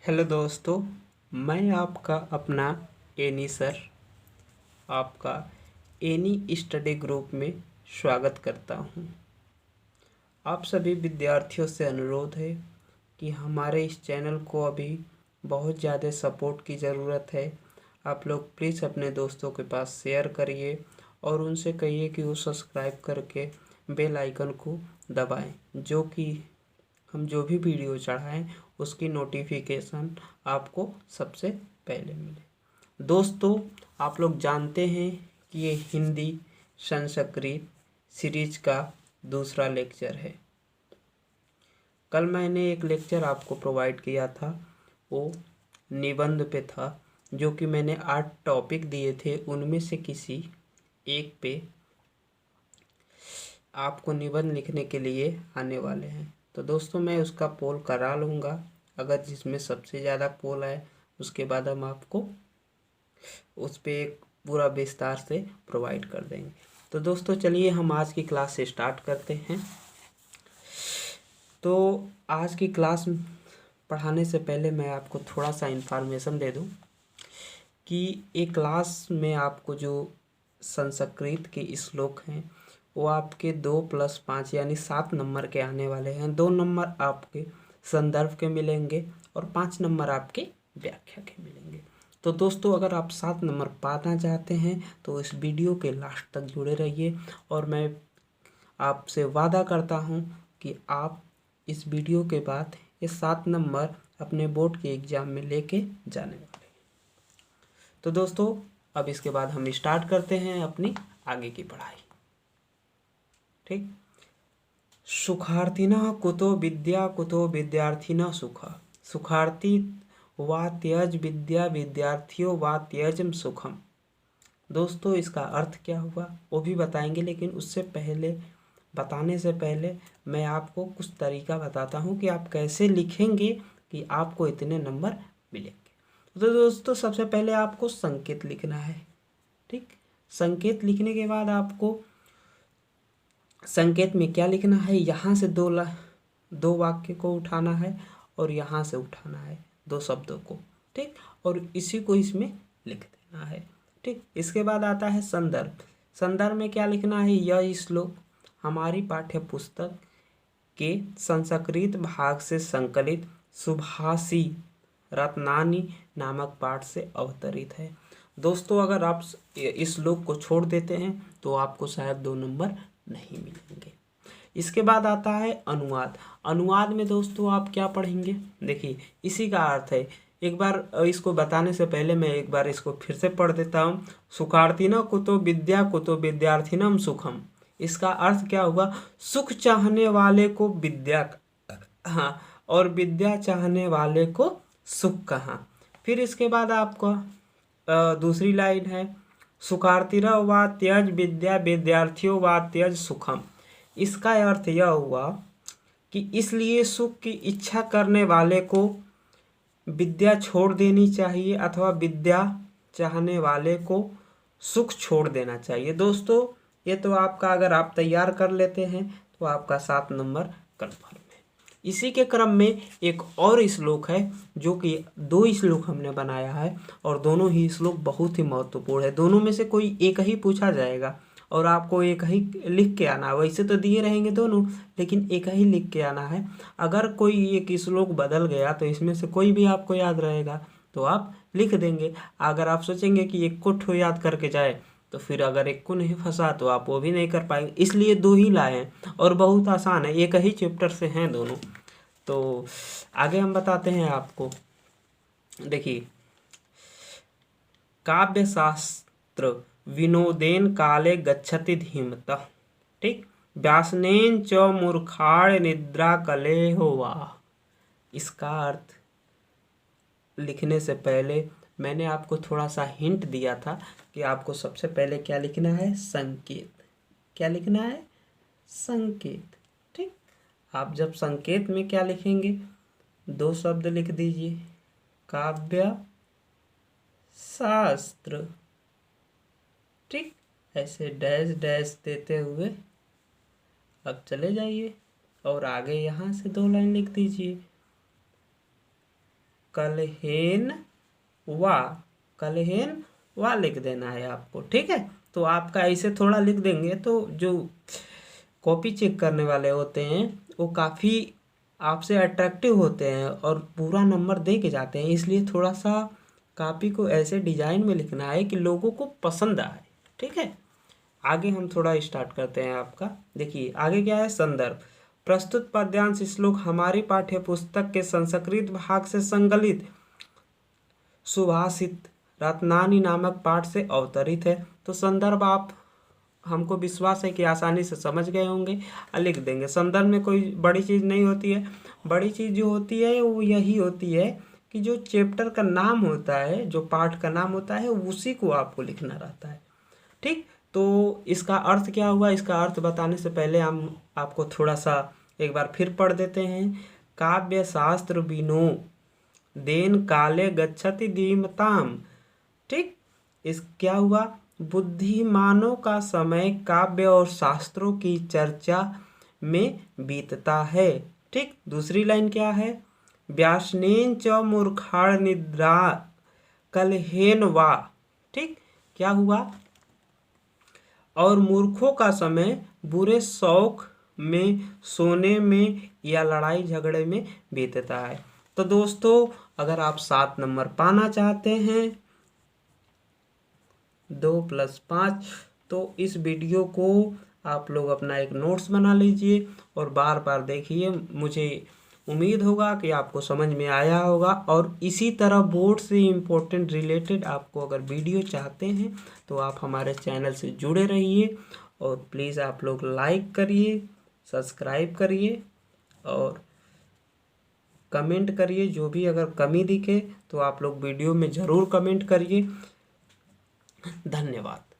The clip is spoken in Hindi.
हेलो दोस्तों, मैं आपका अपना एनी सर आपका एनी स्टडी ग्रुप में स्वागत करता हूं। आप सभी विद्यार्थियों से अनुरोध है कि हमारे इस चैनल को अभी बहुत ज़्यादा सपोर्ट की ज़रूरत है। आप लोग प्लीज़ अपने दोस्तों के पास शेयर करिए और उनसे कहिए कि वो सब्सक्राइब करके बेल आइकन को दबाएं, जो कि हम जो भी वीडियो चढ़ाएं उसकी नोटिफिकेशन आपको सबसे पहले मिले। दोस्तों, आप लोग जानते हैं कि ये हिंदी संस्कृत सीरीज का दूसरा लेक्चर है। कल मैंने एक लेक्चर आपको प्रोवाइड किया था, वो निबंध पे था, जो कि मैंने 8 टॉपिक दिए थे, उनमें से किसी एक पे आपको निबंध लिखने के लिए आने वाले हैं। तो दोस्तों, मैं उसका पोल करा लूँगा। अगर जिसमें सबसे ज़्यादा पोल आए उसके बाद हम आपको उस पर एक पूरा विस्तार से प्रोवाइड कर देंगे। तो दोस्तों, चलिए हम आज की क्लास से स्टार्ट करते हैं। तो आज की क्लास पढ़ाने से पहले मैं आपको थोड़ा सा इन्फॉर्मेशन दे दूं कि एक क्लास में आपको जो संस्कृत के श्लोक हैं वो आपके 2+5 यानी 7 नंबर के आने वाले हैं। 2 नंबर आपके संदर्भ के मिलेंगे और 5 नंबर आपके व्याख्या के मिलेंगे। तो दोस्तों, अगर आप 7 नंबर पाना चाहते हैं तो इस वीडियो के लास्ट तक जुड़े रहिए और मैं आपसे वादा करता हूं कि आप इस वीडियो के बाद ये 7 नंबर अपने बोर्ड के एग्ज़ाम में लेके जाने वाले। तो दोस्तों, अब इसके बाद हम स्टार्ट करते हैं अपनी आगे की पढ़ाई। ठीक। सुखार्थिनः कुतो विद्या कुतो विद्यार्थिनः सुख। सुखार्थी वा त्यज विद्या विद्यार्थियों वा त्यजम सुखम। दोस्तों, इसका अर्थ क्या हुआ वो भी बताएंगे, लेकिन उससे पहले बताने से पहले मैं आपको कुछ तरीका बताता हूँ कि आप कैसे लिखेंगे कि आपको इतने नंबर मिलेंगे। तो दोस्तों, सबसे पहले आपको संकेत लिखना है। ठीक। संकेत लिखने के बाद आपको संकेत में क्या लिखना है, यहाँ से दो वाक्य को उठाना है और यहाँ से उठाना है 2 शब्दों को। ठीक। और इसी को इसमें लिख देना है। ठीक। इसके बाद आता है संदर्भ। संदर्भ में क्या लिखना है, यह श्लोक हमारी पाठ्य पुस्तक के संस्कृत भाग से संकलित सुभाषी रत्नानी नामक पाठ से अवतरित है। दोस्तों, अगर आप इस श्लोक को छोड़ देते हैं तो आपको शायद 2 नंबर नहीं मिलेंगे। इसके बाद आता है अनुवाद। अनुवाद में दोस्तों आप क्या पढ़ेंगे, देखिए इसी का अर्थ है। एक बार इसको बताने से पहले मैं एक बार इसको फिर से पढ़ देता हूँ। सुखार्थिनः कुतो विद्या कुतो विद्यार्थिनम सुखम। इसका अर्थ क्या हुआ, सुख चाहने वाले को विद्या, हाँ, और विद्या चाहने वाले को सुख कहाँ। फिर इसके बाद आपका दूसरी लाइन है, सुखार्थिनः वा त्यज विद्या विद्यार्थियों वा त्यज सुखम। इसका अर्थ यह हुआ कि इसलिए सुख की इच्छा करने वाले को विद्या छोड़ देनी चाहिए अथवा विद्या चाहने वाले को सुख छोड़ देना चाहिए। दोस्तों, ये तो आपका अगर आप तैयार कर लेते हैं तो आपका 7 नंबर कन्फर्म है। इसी के क्रम में एक और श्लोक है, जो कि 2 श्लोक हमने बनाया है और दोनों ही श्लोक बहुत ही महत्वपूर्ण है। दोनों में से कोई एक ही पूछा जाएगा और आपको एक ही लिख के आना है। वैसे तो दिए रहेंगे दोनों, लेकिन एक ही लिख के आना है। अगर कोई एक श्लोक बदल गया तो इसमें से कोई भी आपको याद रहेगा तो आप लिख देंगे। अगर आप सोचेंगे कि एक को ठो याद करके जाए तो फिर अगर एक को नहीं फंसा तो आप वो भी नहीं कर पाएंगे। इसलिए 2 ही लाए हैं और बहुत आसान है, एक ही चैप्टर से हैं दोनों। तो आगे हम बताते हैं आपको। देखिए, काव्य शास्त्र विनोदेन काले गच्छति धीमतः। ठीक। व्यासनेन च मूर्खाण निद्रा कलेहो वाह। इसका अर्थ लिखने से पहले मैंने आपको थोड़ा सा हिंट दिया था कि आपको सबसे पहले क्या लिखना है, संकेत। क्या लिखना है, संकेत। ठीक। आप जब संकेत में क्या लिखेंगे, 2 शब्द लिख दीजिए, काव्य शास्त्र। ठीक। ऐसे डैश डैश देते हुए अब चले जाइए और आगे यहाँ से 2 लाइन लिख दीजिए, कलहेन वा, कलहेन वा लिख देना है आपको। ठीक है, तो आपका ऐसे थोड़ा लिख देंगे तो जो कॉपी चेक करने वाले होते हैं वो काफ़ी आपसे अट्रैक्टिव होते हैं और पूरा नंबर दे के जाते हैं। इसलिए थोड़ा सा कॉपी को ऐसे डिजाइन में लिखना है कि लोगों को पसंद आए। ठीक है, आगे हम थोड़ा स्टार्ट करते हैं आपका। देखिए आगे क्या है, संदर्भ। प्रस्तुत पद्यांश श्लोक हमारी पाठ्य पुस्तक के संस्कृत भाग से संकलित सुभाषित रत्नानी नामक पाठ से अवतरित है। तो संदर्भ आप, हमको विश्वास है कि आसानी से समझ गए होंगे। लिख देंगे। संदर्भ में कोई बड़ी चीज़ नहीं होती है। बड़ी चीज़ जो होती है वो यही होती है कि जो चैप्टर का नाम होता है, जो पाठ का नाम होता है, उसी को आपको लिखना रहता है। ठीक, तो इसका अर्थ क्या हुआ, इसका अर्थ बताने से पहले हम आपको थोड़ा सा एक बार फिर पढ़ देते हैं। काव्य शास्त्र विनो देन काले गच्छति धीमताम। ठीक, इस क्या हुआ, बुद्धिमानों का समय काव्य और शास्त्रों की चर्चा में बीतता है। ठीक, दूसरी लाइन क्या है, व्यासनेन च मूर्खाण निद्रा कलहेन वा। ठीक, क्या हुआ, और मूर्खों का समय बुरे शौक में, सोने में या लड़ाई झगड़े में बीतता है। तो दोस्तों अगर आप 7 नंबर पाना चाहते हैं 2+5, तो इस वीडियो को आप लोग अपना एक नोट्स बना लीजिए और बार बार देखिए। मुझे उम्मीद होगा कि आपको समझ में आया होगा। और इसी तरह बोर्ड से इम्पोर्टेंट रिलेटेड आपको अगर वीडियो चाहते हैं तो आप हमारे चैनल से जुड़े रहिए और प्लीज़ आप लोग लाइक करिए, सब्सक्राइब करिए और कमेंट करिए। जो भी अगर कमी दिखे तो आप लोग वीडियो में ज़रूर कमेंट करिए। धन्यवाद।